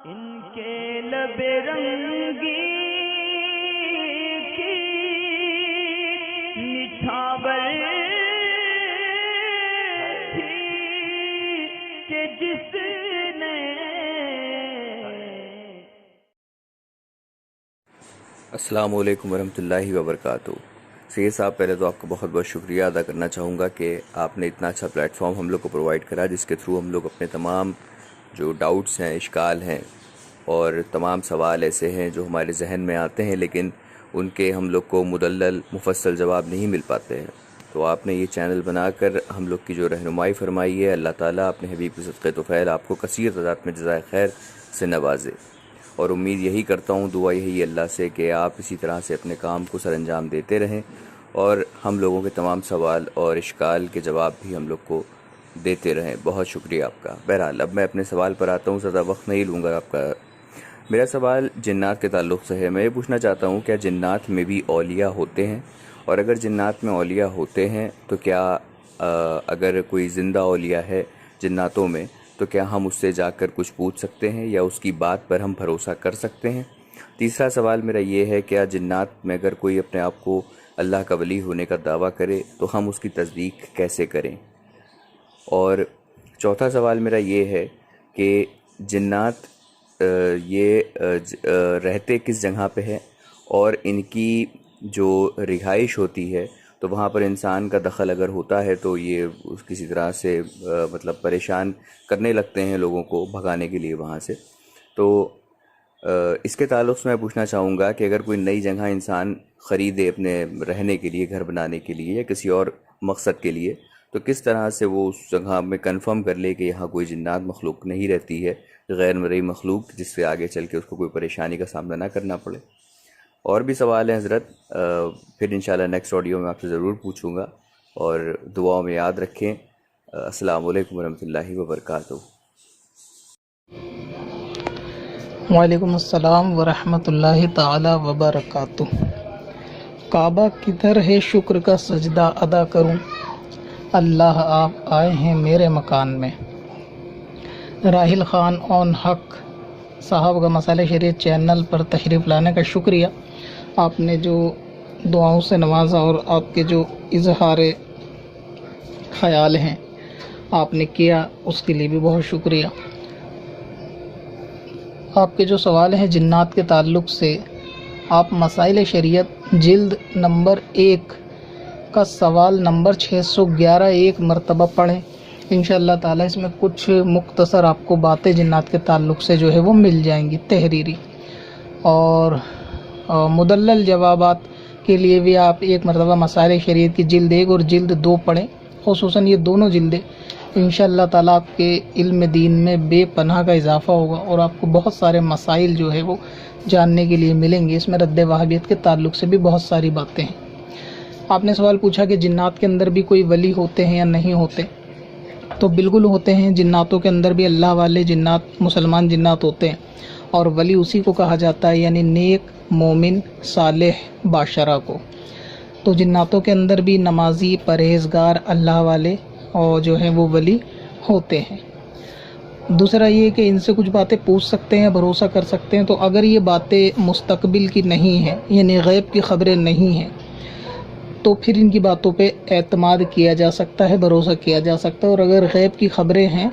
ان کے لب رنگی کی نچھاور تھی کہ جس نے السلام علیکم ورحمۃ اللہ وبرکاتہ۔ سید صاحب، پہلے تو آپ کا بہت بہت شکریہ ادا کرنا چاہوں گا کہ آپ نے اتنا اچھا پلیٹ فارم ہم لوگ کو پرووائڈ کرا، جس کے تھرو ہم لوگ اپنے تمام جو ڈاؤٹس ہیں، اشکال ہیں اور تمام سوال ایسے ہیں جو ہمارے ذہن میں آتے ہیں لیکن ان کے ہم لوگ کو مدلل مفصل جواب نہیں مل پاتے ہیں، تو آپ نے یہ چینل بنا کر ہم لوگ کی جو رہنمائی فرمائی ہے، اللہ تعالیٰ اپنے حبیب کے صدقے طفیل آپ کو کثیر تعداد میں جزائے خیر سے نوازے، اور امید یہی کرتا ہوں، دعا یہی اللہ سے کہ آپ اسی طرح سے اپنے کام کو سر انجام دیتے رہیں اور ہم لوگوں کے تمام سوال اور اشکال کے جواب بھی ہم لوگ کو دیتے رہیں۔ بہت شکریہ آپ کا۔ بہرحال اب میں اپنے سوال پر آتا ہوں، زیادہ وقت نہیں لوں گا آپ کا۔ میرا سوال جنات کے تعلق سے ہے۔ میں یہ پوچھنا چاہتا ہوں، کیا جنات میں بھی اولیاء ہوتے ہیں؟ اور اگر جنات میں اولیاء ہوتے ہیں تو کیا اگر کوئی زندہ اولیاء ہے جناتوں میں تو کیا ہم اس سے جا کر کچھ پوچھ سکتے ہیں یا اس کی بات پر ہم بھروسہ کر سکتے ہیں؟ تیسرا سوال میرا یہ ہے، کیا جنات میں اگر کوئی اپنے آپ کو اللہ کا ولی ہونے کا دعویٰ کرے تو ہم اس کی تصدیق کیسے کریں؟ اور چوتھا سوال میرا یہ ہے کہ جنات رہتے کس جگہ پہ ہے اور ان کی جو رہائش ہوتی ہے تو وہاں پر انسان کا دخل اگر ہوتا ہے تو یہ کسی طرح سے مطلب پریشان کرنے لگتے ہیں لوگوں کو بھگانے کے لیے وہاں سے، تو اس کے تعلق سے میں پوچھنا چاہوں گا کہ اگر کوئی نئی جگہ انسان خریدے اپنے رہنے کے لیے، گھر بنانے کے لیے یا کسی اور مقصد کے لیے، تو کس طرح سے وہ اس جگہ میں کنفرم کر لے کہ یہاں کوئی جنات مخلوق نہیں رہتی ہے، غیر مرئی مخلوق، جس سے آگے چل کے اس کو کوئی پریشانی کا سامنا نہ کرنا پڑے؟ اور بھی سوال ہیں حضرت، پھر انشاءاللہ نیکسٹ آڈیو میں آپ سے ضرور پوچھوں گا، اور دعاؤں میں یاد رکھیں۔ السلام علیکم ورحمۃ اللہ وبرکاتہ۔ وعلیکم السلام ورحمۃ اللہ تعالی وبرکاتہ۔ کعبہ کدھر ہے، شکر کا سجدہ ادا کروں، اللہ آپ آئے ہیں میرے مکان میں۔ راحل خان اون حق صاحب کا مسائل شریعت چینل پر تشریف لانے کا شکریہ۔ آپ نے جو دعاؤں سے نوازا اور آپ کے جو اظہار خیال ہیں آپ نے کیا، اس کے لیے بھی بہت شکریہ۔ آپ کے جو سوال ہیں جنات کے تعلق سے، آپ مسائل شریعت جلد نمبر 1 کا سوال نمبر 611 ایک مرتبہ پڑھیں، انشاءاللہ تعالیٰ اس میں کچھ مختصر آپ کو باتیں جنات کے تعلق سے جو ہے وہ مل جائیں گی تحریری، اور مدلل جوابات کے لیے بھی آپ ایک مرتبہ مسائل شریعت کی جلد 1 اور جلد 2 پڑھیں، خصوصاً یہ دونوں جلدیں انشاءاللہ تعالیٰ آپ کے علم دین میں بے پناہ کا اضافہ ہوگا اور آپ کو بہت سارے مسائل جو ہے وہ جاننے کے لیے ملیں گے۔ اس میں رد وہابیت کے تعلق سے بھی بہت ساری باتیں ہیں۔ آپ نے سوال پوچھا کہ جنات کے اندر بھی کوئی ولی ہوتے ہیں یا نہیں ہوتے، تو بالکل ہوتے ہیں۔ جناتوں کے اندر بھی اللہ والے جنات، مسلمان جنات ہوتے ہیں، اور ولی اسی کو کہا جاتا ہے، یعنی نیک، مومن، صالح باشرہ کو۔ تو جناتوں کے اندر بھی نمازی، پرہیزگار، اللہ والے اور جو ہیں وہ ولی ہوتے ہیں۔ دوسرا یہ کہ ان سے کچھ باتیں پوچھ سکتے ہیں، بھروسہ کر سکتے ہیں، تو اگر یہ باتیں مستقبل کی نہیں ہیں، یعنی غیب کی خبریں نہیں ہیں، تو پھر ان کی باتوں پہ اعتماد کیا جا سکتا ہے، بھروسہ کیا جا سکتا ہے۔ اور اگر غیب کی خبریں ہیں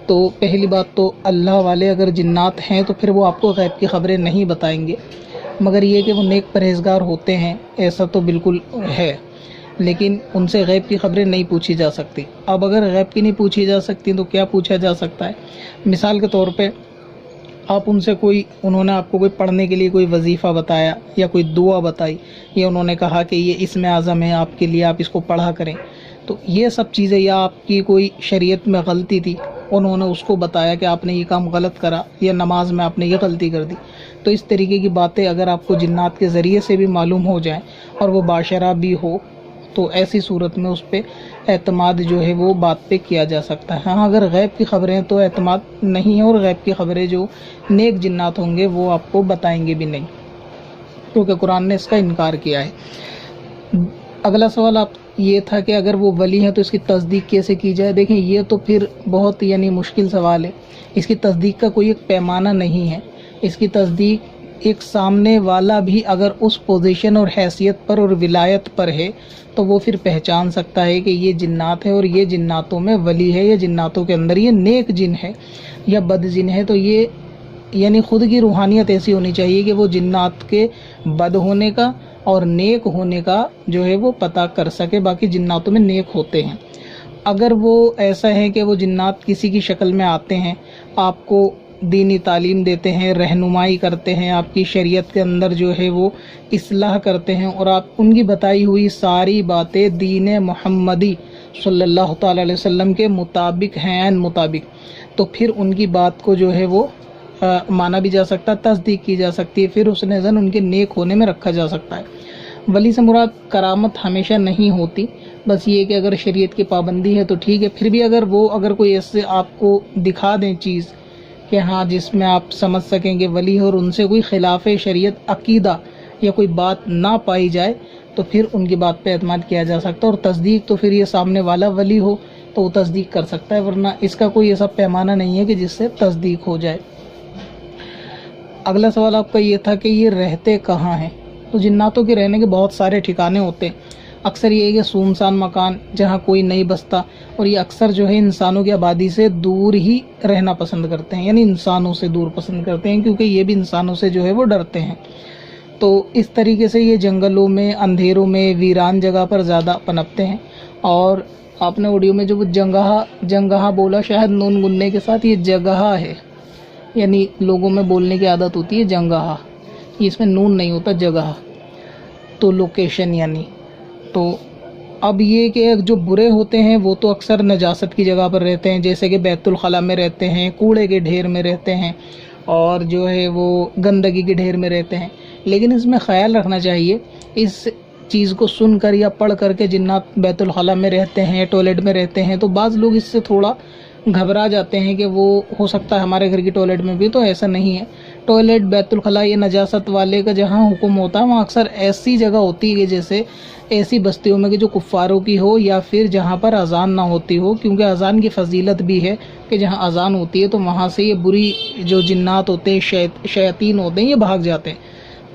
تو پہلی بات تو اللہ والے اگر جنات ہیں تو پھر وہ آپ کو غیب کی خبریں نہیں بتائیں گے، مگر یہ کہ وہ نیک پرہیزگار ہوتے ہیں ایسا تو بالکل ہے، لیکن ان سے غیب کی خبریں نہیں پوچھی جا سکتی۔ اب اگر غیب کی نہیں پوچھی جا سکتی تو کیا پوچھا جا سکتا ہے؟ مثال کے طور پہ آپ ان سے انہوں نے آپ کو کوئی پڑھنے کے لیے کوئی وظیفہ بتایا یا کوئی دعا بتائی، یا انہوں نے کہا کہ یہ اسم اعظم ہے آپ کے لیے، آپ اس کو پڑھا کریں، تو یہ سب چیزیں، یا آپ کی کوئی شریعت میں غلطی تھی، انہوں نے اس کو بتایا کہ آپ نے یہ کام غلط کرا، یا نماز میں آپ نے یہ غلطی کر دی، تو اس طریقے کی باتیں اگر آپ کو جنات کے ذریعے سے بھی معلوم ہو جائیں اور وہ باشرہ بھی ہو، تو ایسی صورت میں اس پہ اعتماد جو ہے وہ بات پہ کیا جا سکتا ہے۔ ہاں اگر غیب کی خبریں ہیں تو اعتماد نہیں ہے، اور غیب کی خبریں جو نیک جنات ہوں گے وہ آپ کو بتائیں گے بھی نہیں، کیونکہ قرآن نے اس کا انکار کیا ہے۔ اگلا سوال آپ یہ تھا کہ اگر وہ ولی ہیں تو اس کی تصدیق کیسے کی جائے. دیکھیں یہ تو پھر بہت مشکل سوال ہے. اس کی تصدیق کا کوئی ایک پیمانہ نہیں ہے. اس کی تصدیق ایک سامنے والا بھی اگر اس پوزیشن اور حیثیت پر اور ولایت پر ہے تو وہ پھر پہچان سکتا ہے کہ یہ جنات ہے اور یہ جناتوں میں ولی ہے یا جناتوں کے اندر یہ نیک جن ہے یا بد جن ہے. تو یہ خود کی روحانیت ایسی ہونی چاہیے کہ وہ جنات کے بد ہونے کا اور نیک ہونے کا وہ پتہ کر سکے. باقی جناتوں میں نیک ہوتے ہیں. اگر وہ ایسا ہے کہ وہ جنات کسی کی شکل میں آتے ہیں، آپ کو دینی تعلیم دیتے ہیں، رہنمائی کرتے ہیں، آپ کی شریعت کے اندر وہ اصلاح کرتے ہیں اور آپ ان کی بتائی ہوئی ساری باتیں دین محمدی صلی اللہ تعالی علیہ وسلم کے مطابق ہیں مطابق، تو پھر ان کی بات کو وہ مانا بھی جا سکتا ہے، تصدیق کی جا سکتی ہے، پھر اس نظر ان کے نیک ہونے میں رکھا جا سکتا ہے. ولی سے مراد کرامت ہمیشہ نہیں ہوتی، بس یہ کہ اگر شریعت کی پابندی ہے تو ٹھیک ہے. پھر بھی اگر کوئی ایسے آپ کو دکھا دیں چیز کہ ہاں جس میں آپ سمجھ سکیں کہ ولی اور ان سے کوئی خلاف شریعت عقیدہ یا کوئی بات نہ پائی جائے تو پھر ان کی بات پہ اعتماد کیا جا سکتا ہے. اور تصدیق تو پھر یہ سامنے والا ولی ہو تو وہ تصدیق کر سکتا ہے، ورنہ اس کا کوئی ایسا پیمانہ نہیں ہے کہ جس سے تصدیق ہو جائے. اگلا سوال آپ کا یہ تھا کہ یہ رہتے کہاں ہیں. تو جناتوں کے رہنے کے بہت سارے ٹھکانے ہوتے ہیں. اکثر یہ ہے کہ سنسان مکان جہاں کوئی نہیں بستا، اور یہ اکثر انسانوں کی آبادی سے دور ہی رہنا پسند کرتے ہیں، یعنی انسانوں سے دور پسند کرتے ہیں، کیونکہ یہ بھی انسانوں سے وہ ڈرتے ہیں. تو اس طریقے سے یہ جنگلوں میں، اندھیروں میں، ویران جگہ پر زیادہ پنپتے ہیں. اور آپ نے آڈیو میں وہ جنگہا بولا، شاید نون گننے کے ساتھ، یہ جگہ ہے، یعنی لوگوں میں بولنے کی عادت ہوتی ہے جنگہا، اس میں نون نہیں ہوتا، جگہ تو لوکیشن یعنی. تو اب یہ کہ جو برے ہوتے ہیں وہ تو اکثر نجاست کی جگہ پر رہتے ہیں، جیسے کہ بیت الخلاء میں رہتے ہیں، کوڑے کے ڈھیر میں رہتے ہیں، اور وہ گندگی کے ڈھیر میں رہتے ہیں. لیکن اس میں خیال رکھنا چاہیے، اس چیز کو سن کر یا پڑھ کر کے جنات بیت الخلاء میں رہتے ہیں، ٹوائلٹ میں رہتے ہیں، تو بعض لوگ اس سے تھوڑا گھبرا جاتے ہیں کہ وہ ہو سکتا ہے ہمارے گھر کی ٹوائلٹ میں بھی. تو ایسا نہیں ہے. ٹوائلٹ، بیت الخلاء، یہ نجاست والے کا جہاں حکم ہوتا ہے وہاں اکثر ایسی جگہ ہوتی ہے کہ جیسے ایسی بستیوں میں کہ جو کفاروں کی ہو، یا پھر جہاں پر اذان نہ ہوتی ہو، کیونکہ اذان کی فضیلت بھی ہے کہ جہاں اذان ہوتی ہے تو وہاں سے یہ بری جنات ہوتے ہیں، شیاطین ہوتے ہیں، یہ بھاگ جاتے ہیں.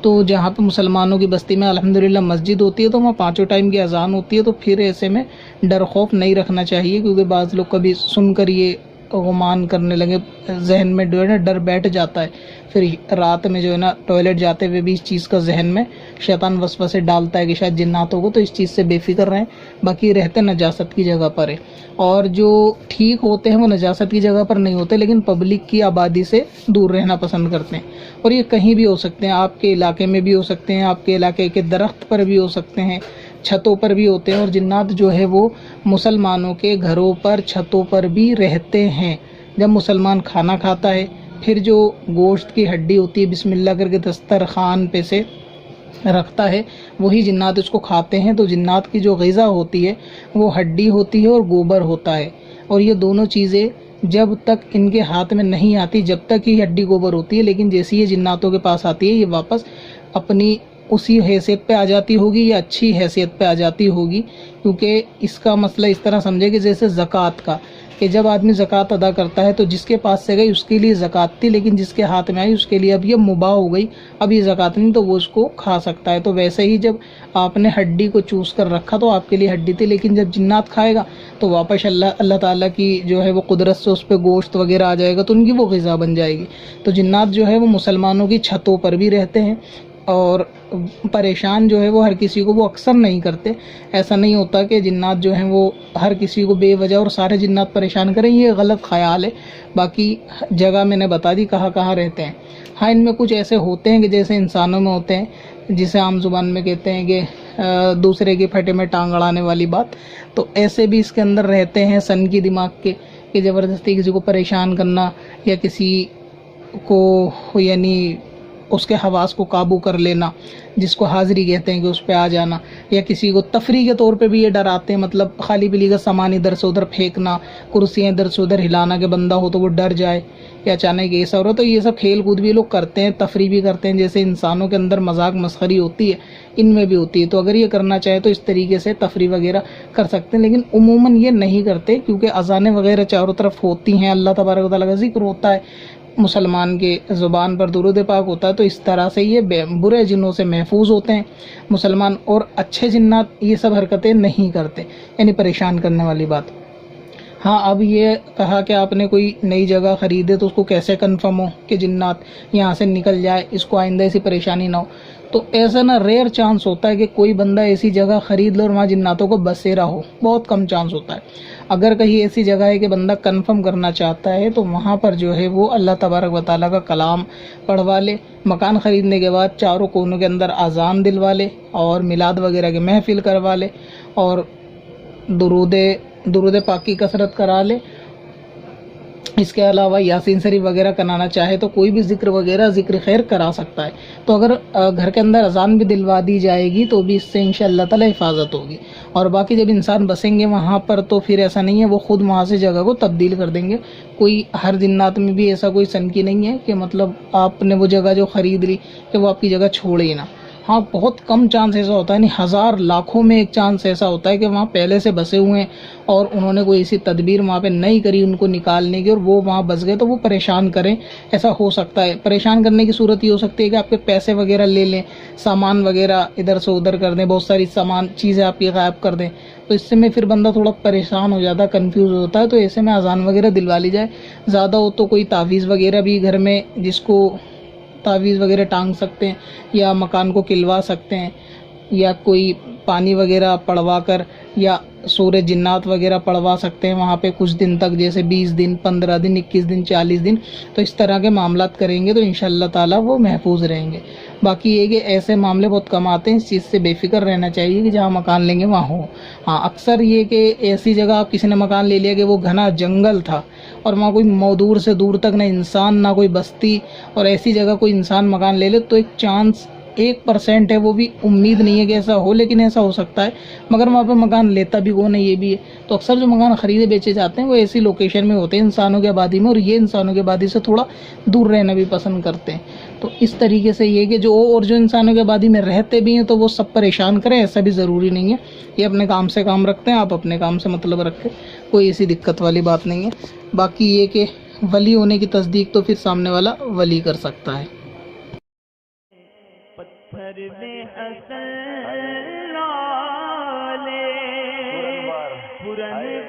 تو جہاں پہ مسلمانوں کی بستی میں الحمدللہ مسجد ہوتی ہے تو وہاں 5 ٹائم کی اذان ہوتی ہے، تو پھر ایسے میں ڈر خوف نہیں رکھنا چاہیے، کیونکہ بعض لوگ کبھی سن کر یہ گمان کرنے لگے، ذہن میں ڈر بیٹھ جاتا ہے، پھر رات میں ٹوائلٹ جاتے ہوئے بھی اس چیز کا ذہن میں شیطان وسوسے ڈالتا ہے کہ شاید جناتوں کو، تو اس چیز سے بے فکر رہیں. باقی رہتے نجاست کی جگہ پر ہے، اور جو ٹھیک ہوتے ہیں وہ نجاست کی جگہ پر نہیں ہوتے، لیکن پبلک کی آبادی سے دور رہنا پسند کرتے ہیں. اور یہ کہیں بھی ہو سکتے ہیں، آپ کے علاقے میں بھی ہو سکتے ہیں، آپ کے علاقے کے درخت پر بھی ہو سکتے ہیں، چھتوں پر بھی ہوتے ہیں. اور جنات وہ مسلمانوں کے گھروں پر، چھتوں پر بھی رہتے ہیں. جب مسلمان کھانا کھاتا ہے، پھر جو گوشت کی ہڈی ہوتی ہے بسم اللہ کر کے دسترخوان پہ سے رکھتا ہے، وہی جنات اس کو کھاتے ہیں. تو جنات کی جو غذا ہوتی ہے وہ ہڈی ہوتی ہے اور گوبر ہوتا ہے، اور یہ دونوں چیزیں جب تک ان کے ہاتھ میں نہیں آتی جب تک ہی ہڈی گوبر ہوتی ہے، لیکن جیسی یہ جناتوں کے پاس آتی ہے یہ واپس اپنی اسی حیثیت پہ آ جاتی ہوگی یا اچھی حیثیت پہ آ جاتی ہوگی. کیونکہ اس کا مسئلہ اس طرح سمجھے کہ جیسے زکوٰۃ کا، کہ جب آدمی زکوٰۃ ادا کرتا ہے تو جس کے پاس سے گئی اس کے لیے زکوٰۃ تھی، لیکن جس کے ہاتھ میں آئی اس کے لیے اب یہ مباح ہو گئی، اب یہ زکوٰۃ نہیں، تو وہ اس کو کھا سکتا ہے. تو ویسے ہی جب آپ نے ہڈی کو چوس کر رکھا تو آپ کے لیے ہڈی تھی، لیکن جب جنات کھائے گا تو واپس اللہ تعالیٰ کی وہ قدرت سے اس پہ گوشت وغیرہ آ جائے گا، تو ان کی وہ غذا بن جائے گی. تو جنات وہ مسلمانوں کی چھتوں پر بھی رہتے ہیں، اور پریشان وہ ہر کسی کو وہ اکثر نہیں کرتے. ایسا نہیں ہوتا کہ جنات وہ ہر کسی کو بے وجہ اور سارے جنات پریشان کریں، یہ غلط خیال ہے. باقی جگہ میں نے بتا دی کہاں رہتے ہیں. ہاں ان میں کچھ ایسے ہوتے ہیں کہ جیسے انسانوں میں ہوتے ہیں، جسے عام زبان میں کہتے ہیں کہ دوسرے کے پھٹے میں ٹانگ اڑانے والی بات. تو ایسے بھی اس کے اندر رہتے ہیں سن کی دماغ کے، کہ زبردستی کسی کو پریشان کرنا یا کسی کو اس کے حواس کو قابو کر لینا، جس کو حاضری کہتے ہیں کہ اس پہ آ جانا، یا کسی کو تفریح کے طور پہ بھی یہ ڈراتے ہیں، مطلب خالی پلی کا سامان ادھر سے ادھر پھینکنا، کرسیاں ادھر سے ادھر ہلانا کہ بندہ ہو تو وہ ڈر جائے کہ اچانک ایسا ہو رہا. تو یہ سب کھیل کود بھی لوگ کرتے ہیں، تفریح بھی کرتے ہیں، جیسے انسانوں کے اندر مذاق مسخری ہوتی ہے ان میں بھی ہوتی ہے. تو اگر یہ کرنا چاہے تو اس طریقے سے تفریح وغیرہ کر سکتے ہیں، لیکن عموماً یہ نہیں کرتے کیونکہ اذانیں وغیرہ چاروں طرف ہوتی ہیں، اللہ تبارک و تعالیٰ کا ذکر ہوتا ہے، مسلمان کے زبان پر درود پاک ہوتا ہے. تو اس طرح سے یہ برے جنوں سے محفوظ ہوتے ہیں مسلمان، اور اچھے جنات یہ سب حرکتیں نہیں کرتے، یعنی پریشان کرنے والی بات. ہاں، اب یہ کہا کہ آپ نے کوئی نئی جگہ خریدے تو اس کو کیسے کنفرم ہو کہ جنات یہاں سے نکل جائے، اس کو آئندہ ایسی پریشانی نہ ہو. تو ایسا نا ریئر چانس ہوتا ہے کہ کوئی بندہ ایسی جگہ خرید لے اور وہاں جناتوں کو بسیرا ہو، بہت کم چانس ہوتا ہے. اگر کہیں ایسی جگہ ہے کہ بندہ کنفرم کرنا چاہتا ہے تو وہاں پر جو ہے وہ اللہ تبارک و تعالیٰ کا کلام پڑھوا لے. مکان خریدنے کے بعد چاروں کونوں کے اندر اذان دلوا لے اور میلاد وغیرہ کی محفل کروا لے اور درود پاک کی کثرت کرا لے. اس کے علاوہ یاسین شریف وغیرہ کرانا چاہے تو کوئی بھی ذکر خیر کرا سکتا ہے. تو اگر گھر کے اندر اذان بھی دلوا دی جائے گی تو بھی اس سے انشاءاللہ تعالی حفاظت ہوگی. اور باقی جب انسان بسیں گے وہاں پر تو پھر ایسا نہیں ہے وہ خود وہاں سے جگہ کو تبدیل کر دیں گے. کوئی ہر جنات میں بھی ایسا کوئی سنکی نہیں ہے کہ مطلب آپ نے وہ جگہ جو خرید لی کہ وہ آپ کی جگہ چھوڑے ہی نہ. ہاں، بہت کم چانس ایسا ہوتا ہے، نہیں ہزار لاکھوں میں ایک چانس ایسا ہوتا ہے کہ وہاں پہلے سے بسے ہوئے ہیں اور انہوں نے کوئی ایسی تدبیر وہاں پہ نہیں کری ان کو نکالنے کی اور وہ وہاں بس گئے تو وہ پریشان کریں. ایسا ہو سکتا ہے. پریشان کرنے کی صورت یہ ہو سکتی ہے کہ آپ کے پیسے وغیرہ لے لیں، سامان وغیرہ ادھر سے ادھر کر دیں، بہت ساری چیزیں آپ کی غائب کر دیں. تو اس سے میں پھر بندہ تھوڑا پریشان ہو جاتا ہے، کنفیوز ہوتا ہے. تو ایسے میں اذان وغیرہ دلوا لی جائے. زیادہ ہو تو کوئی تعویذ وغیرہ بھی گھر میں، جس کو تعویذ وغیرہ ٹانگ سکتے ہیں یا مکان کو کھلوا سکتے ہیں، یا کوئی پانی وغیرہ پڑوا کر یا سورہ جنات وغیرہ پڑھوا سکتے ہیں وہاں پہ کچھ دن تک، جیسے 20 دن 15 دن 21 دن 40 دن. تو اس طرح کے معاملات کریں گے تو انشاءاللہ تعالیٰ وہ محفوظ رہیں گے. باقی یہ کہ ایسے معاملے بہت کم آتے ہیں، اس چیز سے بے فکر رہنا چاہیے کہ جہاں مکان لیں گے وہاں ہو. ہاں، اکثر یہ کہ ایسی جگہ آپ کسی نے مکان لے لیا کہ وہ گھنا جنگل تھا اور وہاں کوئی دور سے دور تک نہ انسان نہ کوئی بستی، اور ایسی جگہ کوئی انسان مکان لے لے تو ایک چانس 1% ہے، وہ بھی امید نہیں ہے کہ ایسا ہو، لیکن ایسا ہو سکتا ہے. مگر وہاں پہ مکان لیتا بھی کون ہے یہ بھی ہے. تو اکثر جو مکان خریدے بیچے جاتے ہیں وہ ایسی لوکیشن میں ہوتے ہیں انسانوں کی آبادی میں، اور یہ انسانوں کی آبادی سے تھوڑا دور رہنا بھی پسند کرتے ہیں. تو اس طریقے سے یہ کہ جو انسانوں کی آبادی میں رہتے بھی ہیں تو وہ سب پریشان کریں، ایسا بھی ضروری نہیں ہے. یہ اپنے کام سے کام رکھتے ہیں، آپ اپنے کام سے مطلب رکھیں، کوئی ایسی دقت والی بات نہیں ہے. باقی یہ کہ ولی ہونے کی تصدیق تو پھر سامنے والا ولی کر سکتا ہے. پتھر میں حسن لالے پرن